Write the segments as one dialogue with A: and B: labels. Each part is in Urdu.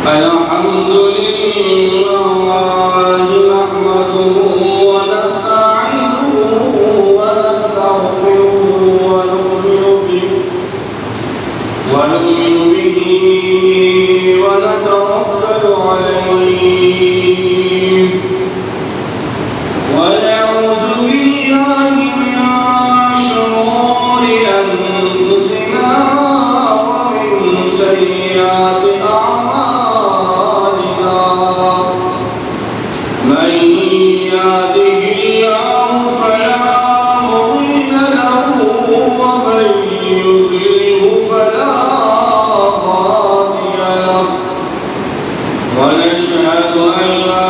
A: الحمد لله نحمده ونستعينه ونستغفره ونؤمن به ونتوكل عليه ونعوذ بالله من شرور أنفسنا ومن سيئات أعمالنا من يهده الله فلا مضل له ومن يضلله فلا هادي له ونشهد أن لا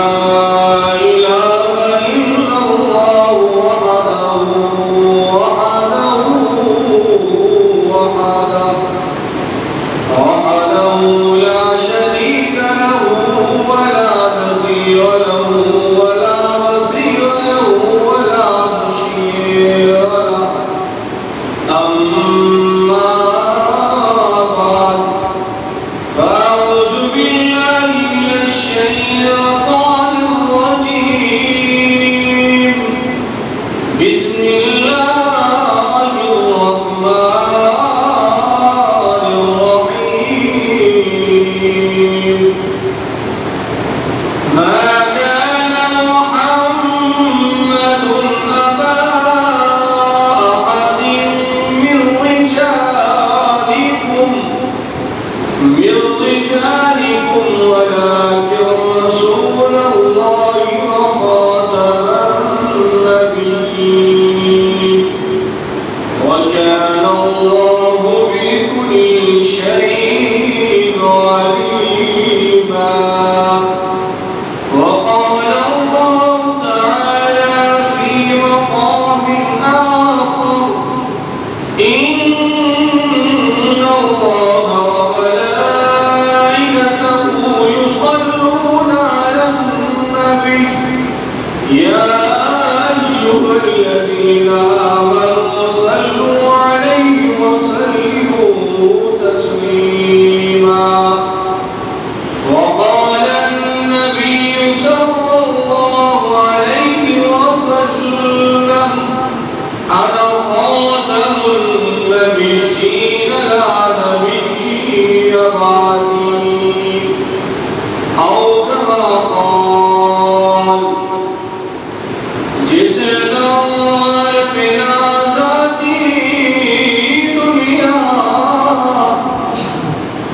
A: بسم الله الرحمن الرحيم ما كان محمد أبا أحد من رجالكم ولكن رسول الله وخاتم النبيين وكان الله بكل شيء عليما وقال الله تعالى في مقام آخر إن الله وملائكته يصلون على النبي يا أيها الذين آمنوا صلوا عليه وسلموا تسليما وقال النبي صلى الله عليه وسلم أنا خاتم النبيين لا نبي بعدي أو كما قال جس دور بنا ذاتی دنیا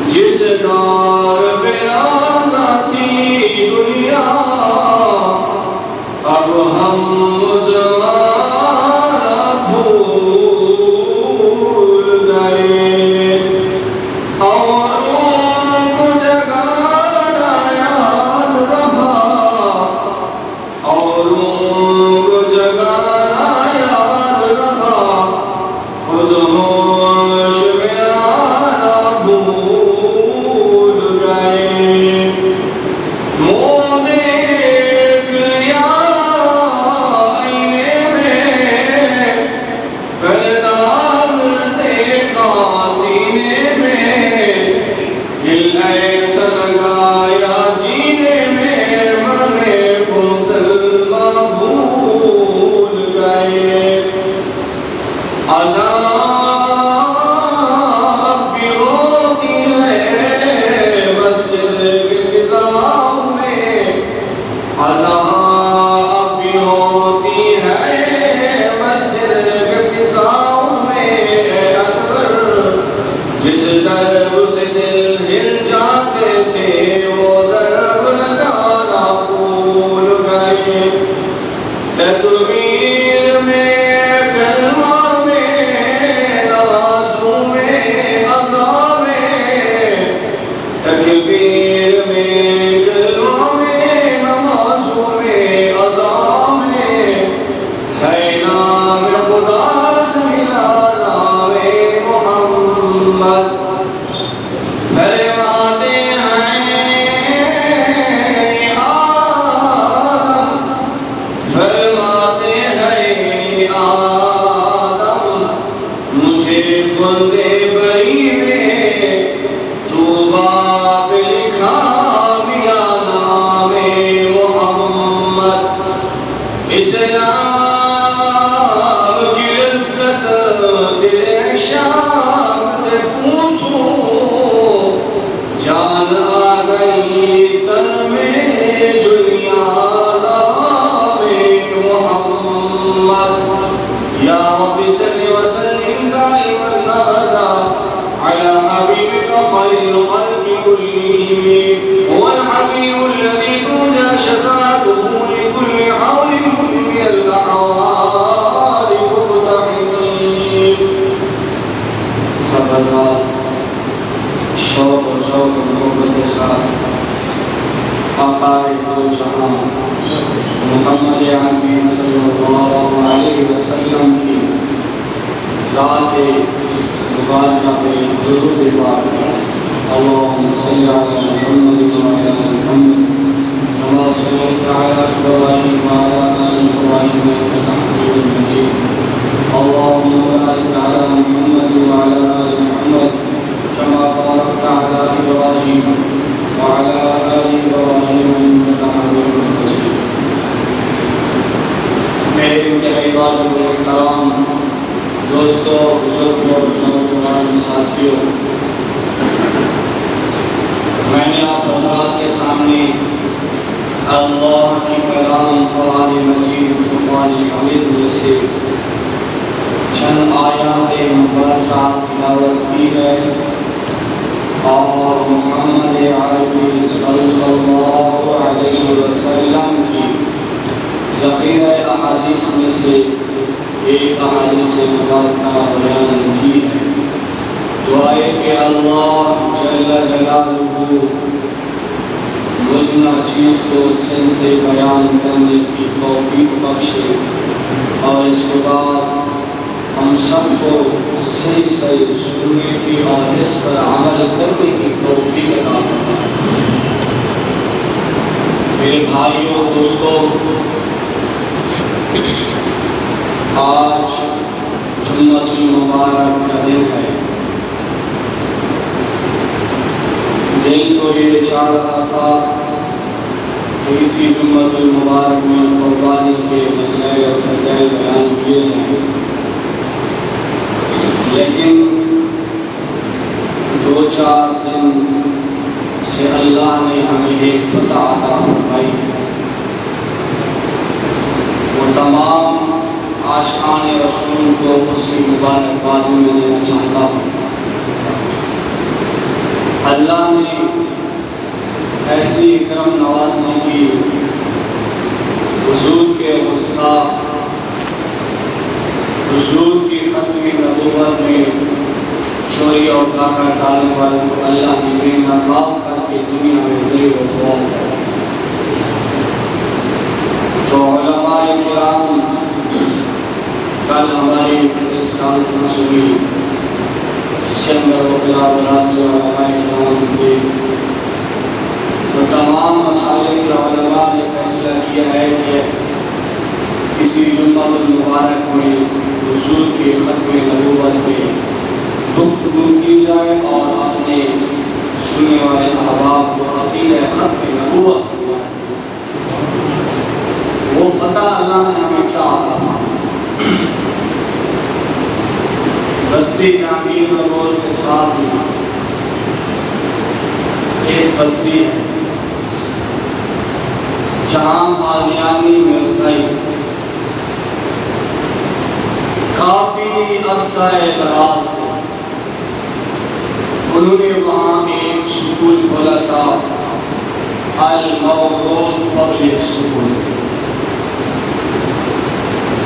A: جس دور بنا ذاتی دنیا اب ہم زمانہ بھول گئے اور ان کو جگانا یاد رہا تن میں جلیا نام محمد یا رب صل وسلم دائما ابدا على حبيبك خير الخلق كلهم هو الحبيب الذي ترجى شفاعته لكل حول من الأحوال مقتحمين. سبحان شوق و ذوق و محبت کے ساتھ آقا دو جہاں محمد عربی صلی اللہ علیہ وسلم کی ذات مبارکہ پہ درود پاک ہے. اللهم صل على محمد وعلى آل محمد كما صليت على إبراهيم وعلى آل إبراهيم إنك حميد مجيد. اللهم بارك على محمد وعلى آل محمد كما باركت على إبراهيم وعلى آل إبراهيم إنك حميد مجيد. میرے انتہائی والد محترام دوستوں، بزرگوں اور نوجوان ساتھیوں، میں نے آپ حضرات کے سامنے اللہ کی کلام قرآن مجید فرقان حمید میں سے چند آیات مبارکہ تلاوت کی ہے اور محمد عربی صلی اللہ علیہ وسلم کی ذخیرہ احادیث میں سے ایک احادیث مبارکہ بیان کی ہے. دعائے کہ اللہ جل جلالہ مجھ ناچیز کو سن سے بیان کرنے کی توفیق بخشے اور اس کے بعد ہم سب کو صحیح صحیح سننے کی اور اس پر عمل کرنے کی توفیق عطا فرمائے. میرے بھائیوں دوستوں، آج جمعۃ المبارک کا دن ہے. دل تو یہ چاہ رہا تھا کہ اسی جمعۃ المبارک میں قربانی کے مسائل اور فضائل بیان کیے جائیں، لیکن 2-4 دن سے اللہ نے ہمیں ایک فتح عطا فرمائی ہے. وہ تمام عاشقان رسول کو اس کی مبارکباد میں دینا چاہتا ہوں. اللہ نے ایسی اکرم نوازی کی حضور کے گستاخ حضور کی ختم نبوت میں چوری اور ڈاکہ ڈالنے والے کو اللہ نے بے نقاب کر کے دنیا میں زیر و خوال کر. تو علماء کرام کل ہماری اس کانفرنس ہوئی جس کے اندر وہ بلاد علماء کرام تھے. تو تمام مسائل کے علماء نے فیصلہ کیا ہے کہ اسی جمعۃ المبارک میں حضور کی ختم نبوت پہ گفتگو کی جائے اور اپنے سننے والے احباب کو عقیدہ ختم نبوت سنائے. وہ فتح اللہ نے ہمیں کیا عطا فرمایا. بستی جہانگیر نگر کے ساتھ ایک بستی ہے جہاں قادیانی مرزائی کافی عرصہ دراز سے انہوں نے وہاں ایک سکول کھولا تھا، المولود پبلک سکول.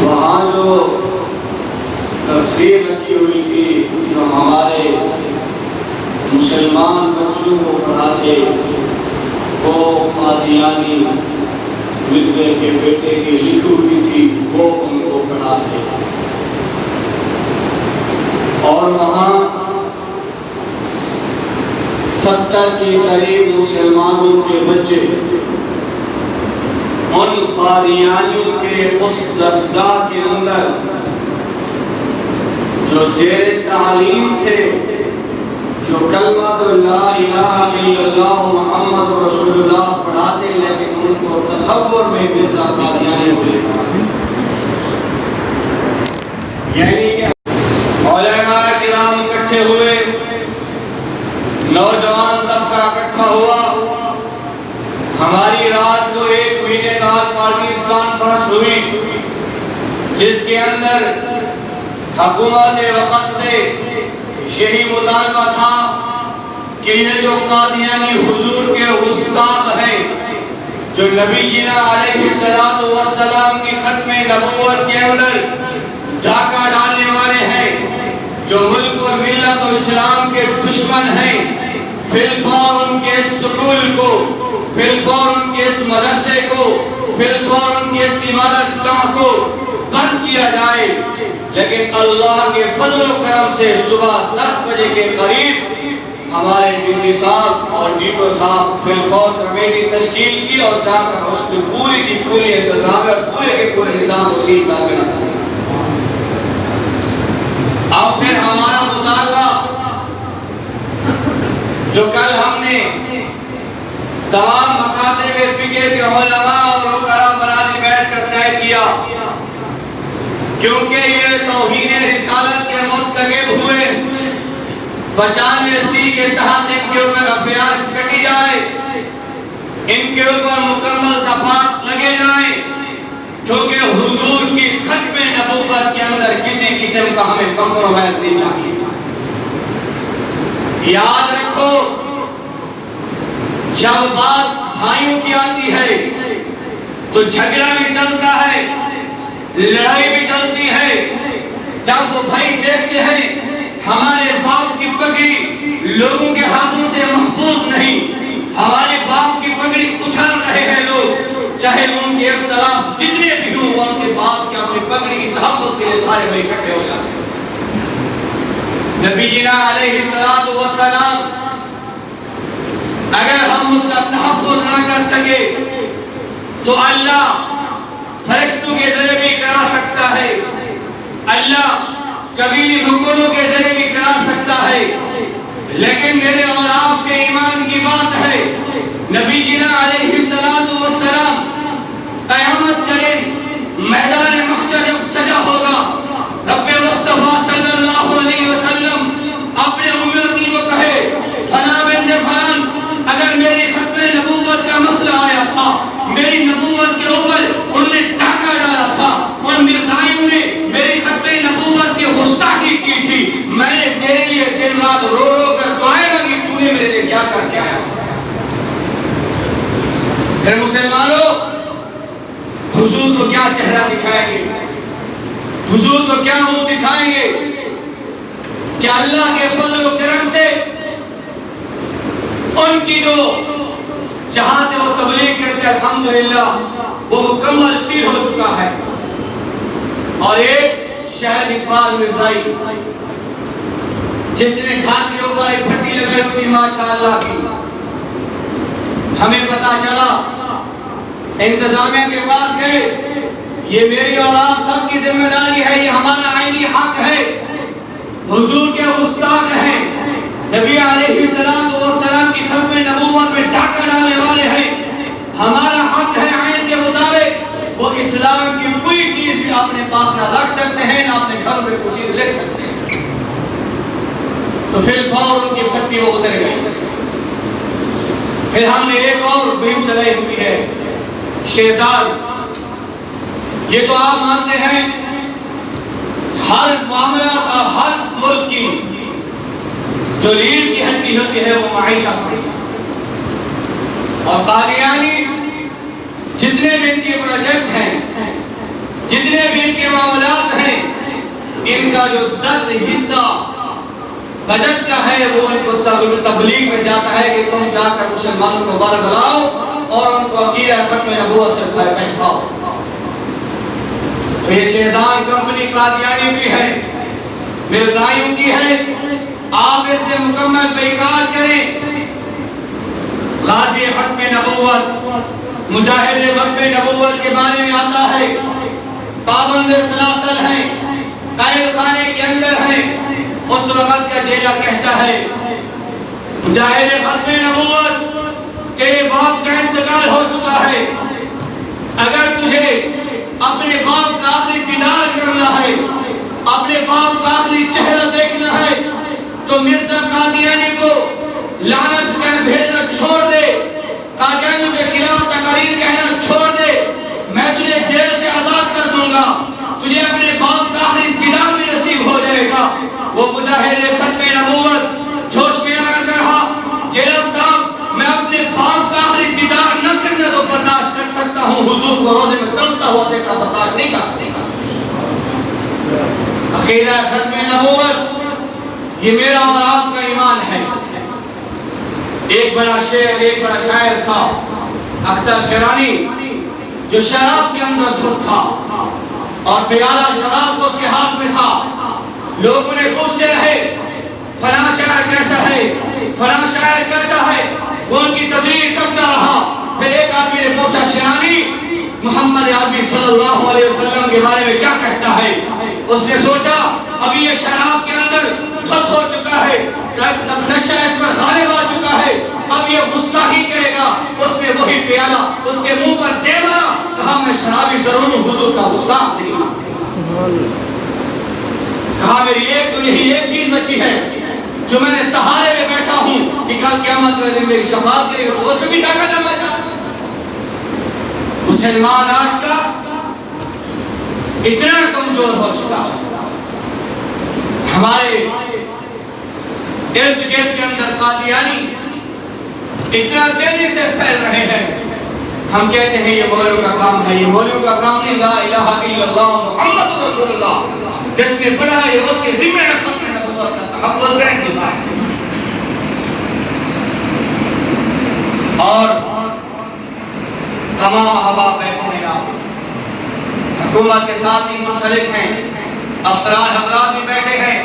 A: وہاں جو تفسیر رکھی ہوئی تھی، جو ہمارے مسلمان بچوں کو پڑھاتے، وہ قادیانی مرزے کے بیٹے کی لکھی ہوئی تھی، وہ ان کو پڑھاتے تھے. اور وہاں 70 کے قریب مسلمانوں کے بچے ان قادیانیوں کے اس درسگاہ کے اندر جو زیر تعلیم تھے، جو کلمہ لا الہ الا اللہ محمد رسول اللہ پڑھاتے، لیکن ان کو تصور میں مرزا قادیانی ہوئے. یعنی کہ علماء کرام اکٹھے ہوئے، نوجوان طبقہ اکٹھا ہوا میٹنگ آل پارٹیز کانفرنس ہوئی جس کے اندر حکومت وقت سے یہی مطالبہ تھا کہ یہ جو قادیانی حضور کے گستاخ ہیں، جو نبی جینا علیہ السلام کی ختم نبوت کے اندر ڈھاکہ ڈالنے والے ہیں، جو ملک اور ملت و اسلام کے دشمن ہیں، فی الفور ان کے اس سکول کو، فی الفور ان کے اس مدرسے کو، فی الفور ان کے اس عبادت گاہ کو بند کیا جائے۔ لیکن اللہ کے فضل و کرم سے صبح 10 بجے کے قریب ہمارے ڈی سی صاحب اور ڈیپو صاحب فی الفور کمیٹی تشکیل کی اور جا کر اس کی پوری انتظام اور پورے کے پورے نظام کو سیل کر کے رکھا۔ اب پھر ہمارا مطالبہ جو کل ہم نے تمام مکاتب فقہ کے علماء اور وکلاء برابر بیٹھ کر طے کیا، کیونکہ یہ توہین رسالت کے مرتکب ہوئے 95 کے تحت ان کے اوپر افعال کٹی جائے، ان کے اوپر مکمل دفعات لگے جائیں، کیونکہ حضور کی ختم نبوت کے اندر کسی قسم کا ہمیں کمپرومائز نہیں چاہیے۔ یاد رکھو، جب بات بھائیوں کی آتی ہے تو جھگڑا بھی چلتا ہے، لڑائی بھی چلتی ہے۔ جب وہ بھائی دیکھتے ہیں ہمارے باپ کی پگڑی لوگوں کے ہاتھوں سے محفوظ نہیں، ہمارے باپ کی پگڑی اچھل رہے ہیں لوگ، چاہے ان کے اختلاف جتنے بھی ہوں، ان کے باپ کی اپنی پگڑی کی تحفظ کے لیے سارے بھائی اکٹھے ہو جاتے ہیں۔ نبی جینا علیہ السلام اگر ہم اس کا تحفظ نہ کر سکے تو اللہ فرشتوں کے ذریعے بھی کرا سکتا ہے، اللہ قبیلی مکروں کے ذریعے بھی کرا سکتا ہے، لیکن میرے اور آپ کے ایمان کی بات ہے، نبی جینا علیہ السلام قیامت کریں، میدان محشر جب سجا ہوگا، رب مصطفیٰ صلی اللہ علیہ وسلم اپنے امتی کو کہے فلاں بن فلان اگر میری ختم نبوت کا مسئلہ آیا تھا، میری نبوت کے اوپر انہوں نے ڈاکہ ڈالا تھا، ان مرزائیوں نے میری ختم نبوت کی گستاخی کی تھی، میں نے تیرے لیے دن رات رو رو کر دعائیں مانگی، تو نے میرے لیے کیا کر کے آیا؟ پھر مسلمانوں حضور کو کیا چہرہ دکھائیں گے، حضور کو کیا منہ دکھائیں گے کہ اللہ کے فضل و کرم سے ان کی جو جہاں سے وہ تبلیغ کرتے الحمدللہ وہ مکمل سیر ہو چکا ہے، اور ایک شہر اقبال مرزائی جس نے ڈھاک کے اوپر ایک پھٹی لگائی ہوئی ماشاءاللہ کی، ہمیں پتا چلا انتظامیہ کے پاس گئے، یہ میری اور آپ سب کی ذمہ داری ہے، یہ ہمارا عینی حق ہے، حضور کے گستاخ ہیں، نبی علیہ السلام کی ختم نبوت میں ڈاکہ ڈالنے والے ہیں، ہمارا حق ہے عین کے مطابق وہ اسلام کی کوئی چیز بھی اپنے پاس نہ رکھ سکتے ہیں، نہ اپنے گھر میں کوئی چیز لکھ سکتے ہیں۔ تو پھر فور ان کی پھٹی وہ اتر گئی۔ پھر ہم نے ایک اور مہم چلائی ہوئی ہے، شہزاد۔ یہ تو آپ مانتے ہیں ہر معاملہ اور ہر ملک کی جو ریڑھ کی ہڈی ہوتی ہے وہ معیشت ہے، اور قادیانی جتنے بھی ان کے پروجیکٹ ہیں، جتنے بھی ان کے معاملات ہیں، ان کا جو 10 حصہ بجٹ کا ہے وہ ان کو تبلیغ میں جاتا ہے کہ تم جا کر مسلمانوں کو بار بلاؤ اور ان کو عقیدہ ختم نبوت سے پہنچاؤ۔ تو یہ شیزان کمپنی قادیانی کی ہے، مرزائیوں کی ہے، آپ اس سے مکمل بیکار کریں۔ غازی ختم نبوت، مجاہد ختم نبوت کے بارے میں آتا ہے، پابند سلاسل ہیں، قید خانے کے اندر ہیں، اس وقت کا جیلہ کہتا ہے مجاہد ختم نبوت تیرے باپ کا انتقال ہو چکا ہے، اگر تجھے اپنے باپ کا آخری دیدار کرنا ہے، اپنے باپ کا آخری چہرہ دیکھنا ہے تو مرزا قادیانی کو لعنت کہہ بھیجنا چھوڑ دے، قادیانیوں کے خلاف تقاریر کہنا چھوڑ دے، عقیدہ ختم نبوت یہ میرا اور آپ کا ایمان ہے۔ ایک بڑا شاعر تھا اختر شیرانی، جو شراب کے اندر دھت تھا اور پیالہ شراب کو اس کے ہاتھ میں تھا۔ لوگ انہیں پوچھتے رہے فلاں شاعر کیسا ہے، فلاں شاعر کیسا ہے، وہ ان کی تقریر کرتا رہا۔ پھر ایک آدمی نے پوچھا شیرانی محمد عربی صلی اللہ علیہ وسلم کے بارے میں کیا کہتا ہے؟ اس نے سوچا ابھی یہ شراب کے اندر دھت ہو چکا ہے، نشہ اس پر غالب آ چکا ہے، اب یہ گستاخی کرے گا۔ اس نے وہی پیالہ اس کے منہ پر دے مارا، کہا میں شرابی ضرور ہوں، حضور کا گستاخ نہیں۔ کہا میری ایک چیز بچی ہے جو میں نے سہارے میں بیٹھا ہوں کہ کل قیامت کے دن میری شفاعت کرے گا، اس میں بھی طاقت ڈالنا چاہتا ہوں۔ مسلمان آج کا اتنا کمزور ہو چکا ہے، ہمارے ارد گرد کے اندر قادیانی اتنا تیزی سے پھیل رہے ہیں۔ ہم کہتے ہیں یہ مولوی کا کام ہے، یہ مولوی کا کام نہیں۔ لا الہ الا اللہ محمد رسول اللہ، جس نے پڑھا ہے اس کے ذمہ ختم نبوت کا تحفظ کریں، دفاع ہے۔ اور تمام احباب بیٹھے ہیں، حکومت کے ساتھ بھی منسلک ہیں، افسران حضرات بھی بیٹھے ہیں۔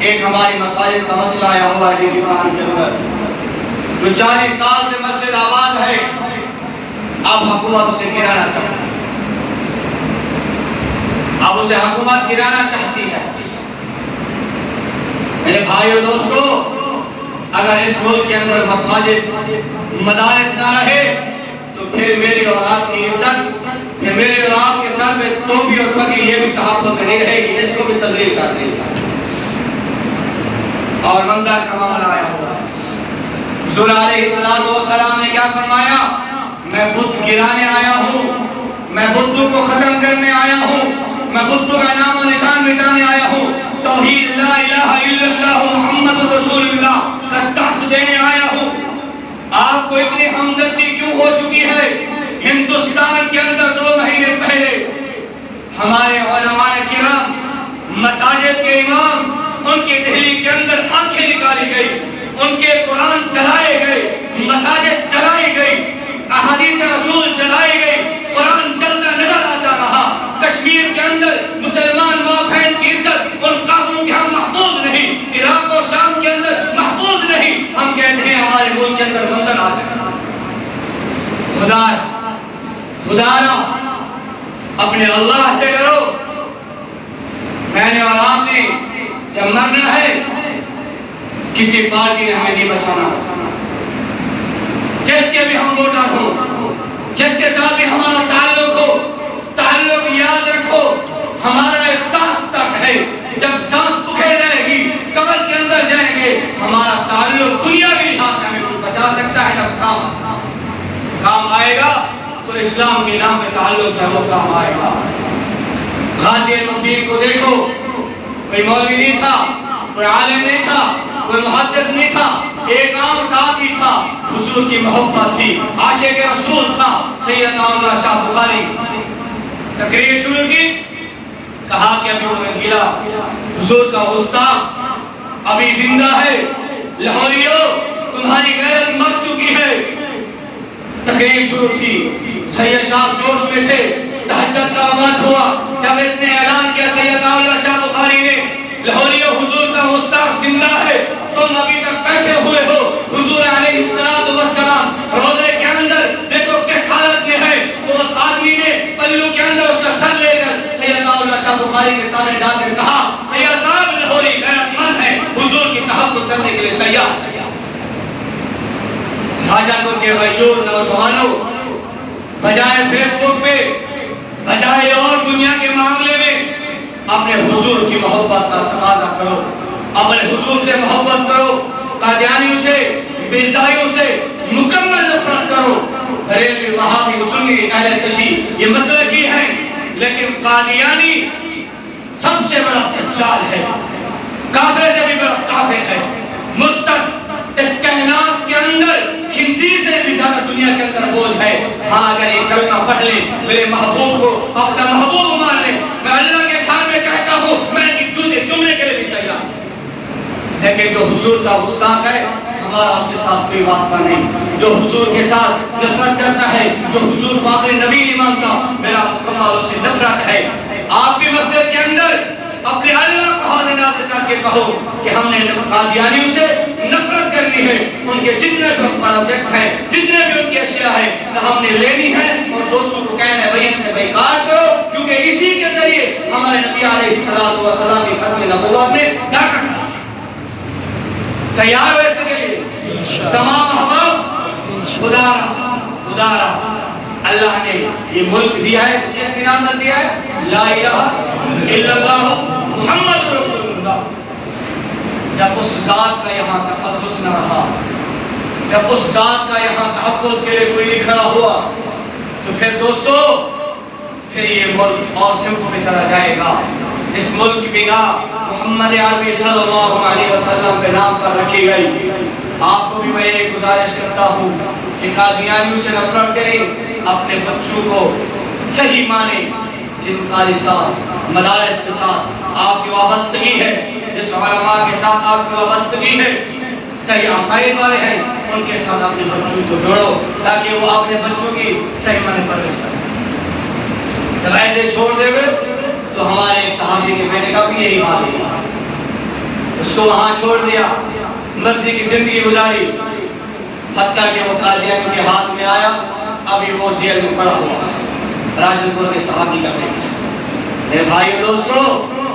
A: ایک ہماری مساجد کا مسئلہ آیا ہوا ہے کے اندر، جو 40 سال سے مسجد آباد ہے، اب حکومت اسے گرانا چاہتی ہے، اب اسے حکومت گرانا چاہتی ہے۔ میرے بھائی اور دوستو، اگر اس ملک کے اندر مساجد مدارس نہ رہے تو پھر میری اور آپ کی عزت، پھر میرے اور آپ کے سر میں ٹوپی اور پگڑی یہ بھی تحفظ میں نہیں رہے گی، اس کو بھی تذلیل کر دیں گے۔ اور منظر کا معاملہ آیا ہوا ہے، حضور علیہ السلام نے کیا فرمایا؟ میں بت گرانے آیا ہوں، میں بتوں کو ختم کرنے آیا ہوں، میں بتوں کا نام و نشان مٹانے آیا ہوں، توحید لا الہ الا اللہ محمد رسول اللہ کا درس دینے آیا ہوں۔ آپ کو اتنی ہمدردی کیوں ہو چکی ہے؟ ہندوستان کے اندر 2 مہینے پہلے ہمارے علماء کرام، مساجد کے امام، ان کی دہلی کے اندر آنکھیں نکالی گئی، ان کے قرآن چلائے گئے، مساجد چلائی گئی، احادیث رسول چلائی گئی، قرآن چلتا نظر آتا رہا۔ کشمیر کے اندر مسلمان ماں بہن کی عزت ان کافروں کے ہم محفوظ نہیں، عراق و شام کے اندر محفوظ نہیں۔ ہم کہتے ہیں ہمارے ملک کے اندر منظر آ جائے۔ خدا اپنے اللہ سے ڈرو۔ میں نے اور آپ نے جب مرنا ہے، کسی پارٹی نے ہمیں نہیں بچانا، جس کے بھی ہم ووٹر ہوں، جس کے ساتھ بھی ہمارا تعلق ہو، تعلق یاد رکھو ہمارا احساس تک ہے، جب سانس بکھے رہے گی، قبر کے اندر جائیں گے، ہمارا تعلق دنیاوی لحاظ سے ہمیں کچھ بچا سکتا ہے نہ کام آئے گا، تو اسلام کے نام پہ تعلق ہے وہ کام آئے گا۔ غازی المدین کو دیکھو، کوئی مولوی نہیں تھا، کوئی عالم نہیں تھا، کوئی محدث نہیں تھا، ایک عام صحابی تھا، حضور کی محبت تھی، عاشق رسول تھا، سید اللہ شاہ بخاری۔ تقریر شروع کی، کہا کہ ابھی وہ گلا حضور کا گستاخ ابھی زندہ ہے، لاہوریو تمہاری غیرت مر چکی ہے۔ تقریر شروع تھی، سید صاحب جوش میں تھے، تہجد کا وقت ہوا، جب اس نے اعلان کیا سید اللہ شاہ بخاری نے، لاہوریو حضور کا گستاخ زندہ ہے، تم ابھی تک بیٹھے ہوئے ہو۔ حضور علیہ السلام روزے کے اندر دیکھو کس حالت میں ہے، تو اس آدمی نے پلو کے اندر اس کا سر لے کر سید اللہ شاہ بخاری کے سامنے ڈال کر کہا، سید صاحب لاہوری غیرت مند ہے، حضور کی تحفظ کرنے کے لیے تیار ہے۔ راجہ پور کے غیور نوجوانوں، بجائے فیس بک پہ، بجائے اور دنیا کے معاملے میں، اپنے حضور کی محبت کا تقاضا کرو، اپنے حضور سے محبت کرو، قادیانیوں سے، مرزائیوں سے مکمل نفرت کرو۔ بریلوی، وہابی، سنی، اہل تشیع یہ مسلکی ہیں، لیکن قادیانی سب سے بڑا دجال ہے، کافر سے بھی بڑا کافر ہے، مرتد، اس کائنات کے اندر خنزیر سے بھی زیادہ دنیا کے اندر بوجھ ہے۔ ہاں اگر یہ کلمہ پڑھ لیں، میرے محبوب کو اپنا محبوب مان لیں، میں اللہ کے گھر میں کہتا ہوں، میں ان کی جوتے لیکن جو حضور کا گستاخ ہے ہمارا اس کے ساتھ کوئی واسطہ نہیں. جو حضور کے ساتھ نفرت کرتا ہے، جو حضور کو آخری نبی نہیں مانتا، میرا مکمل اس سے نفرت ہے. آپ بھی مسجد کے اندر اپنے اللہ کو حاضر ناظر کر کے کہو کہ ہم نے قادیانیوں سے نفرت کرنی ہے. ان کے جتنے بھی پروجیکٹ ہیں، جتنے بھی ان کی اشیاء ہیں ہم نے لینی ہے، اور دوستوں کو کہنا ہے بھائی ان سے بیکار کرو، کیونکہ اسی کے ذریعے ہمارے نبی علیہ السلام کی ختم نبوت میں داخل. تیار ہو اس کے لیے تمام احباب؟ خدا را اللہ نے یہ ملک دیا ہے، کس بنا پر دیا ہے؟ لا الہ الا اللہ محمد رسول اللہ. جب اس ذات کا یہاں تقدس نہ رہا، جب اس ذات کا یہاں تحفظ کے لیے کوئی نہیں کھڑا ہوا، تو پھر دوستو پھر یہ ملک اور سمتوں میں چلا جائے گا. اس ملک کی بنا محمد عربی صلی اللہ علیہ وسلم کے نام پر رکھی گئی. آپ کو بھی میں یہ گزارش کرتا ہوں کہ قادیانیوں سے نفرت کریں، اپنے بچوں کو صحیح مانیں. جن قاری صاحب مدارس کے ساتھ آپ کی وابستگی ہے، جس علماء کے ساتھ آپ کی وابستگی ہے، صحیح عقائد والے ہیں، ان کے ساتھ اپنے بچوں کو جوڑو تاکہ وہ اپنے بچوں کی صحیح معنی پرورش کر سکیں. جب ایسے چھوڑ دے گے تو ہمارے ایک صحابی کے بیٹے کا بھی یہی حال ہے. اس کو وہاں چھوڑ دیا، مرضی کی زندگی گزاری، حتیٰ کہ وہ قادیانیوں کے ہاتھ میں آیا، ابھی وہ جیل میں پڑا ہوا ہے. راجن پور کے صحابی کا بیٹا. میرے بھائیو دوستو،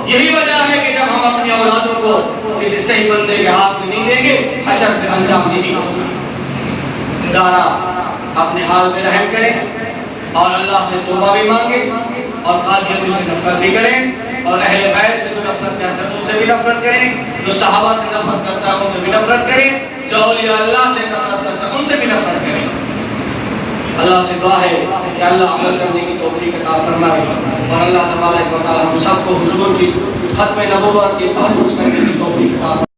A: یہی وجہ ہے کہ جب ہم اپنی اولادوں کو کسی صحیح بندے کے ہاتھ میں نہیں دیں گے، حشر پہ انجام نہیں ہوگا. خدا اپنے حال میں رحم کریں اور اللہ سے توبہ بھی مانگیں، اور قادیانیوں سے نفرت بھی کریں، اور اہل بیت سے جو نفرت کرتا ہے ان سے بھی نفرت کریں، جو صحابہ سے نفرت کرتا ہے ان سے بھی نفرت کریں، جو اولیاء اللہ سے نفرت کرتا ہے ان سے بھی نفرت کریں. اللہ سے دعا ہے کہ اللہ عمل کرنے کی توفیق عطا فرمائے، اور اللہ تبارک و تعالی ہم سب کو حضور کی ختم نبوت کی تحفظ کرنے کی توفیق عطا فرمائے.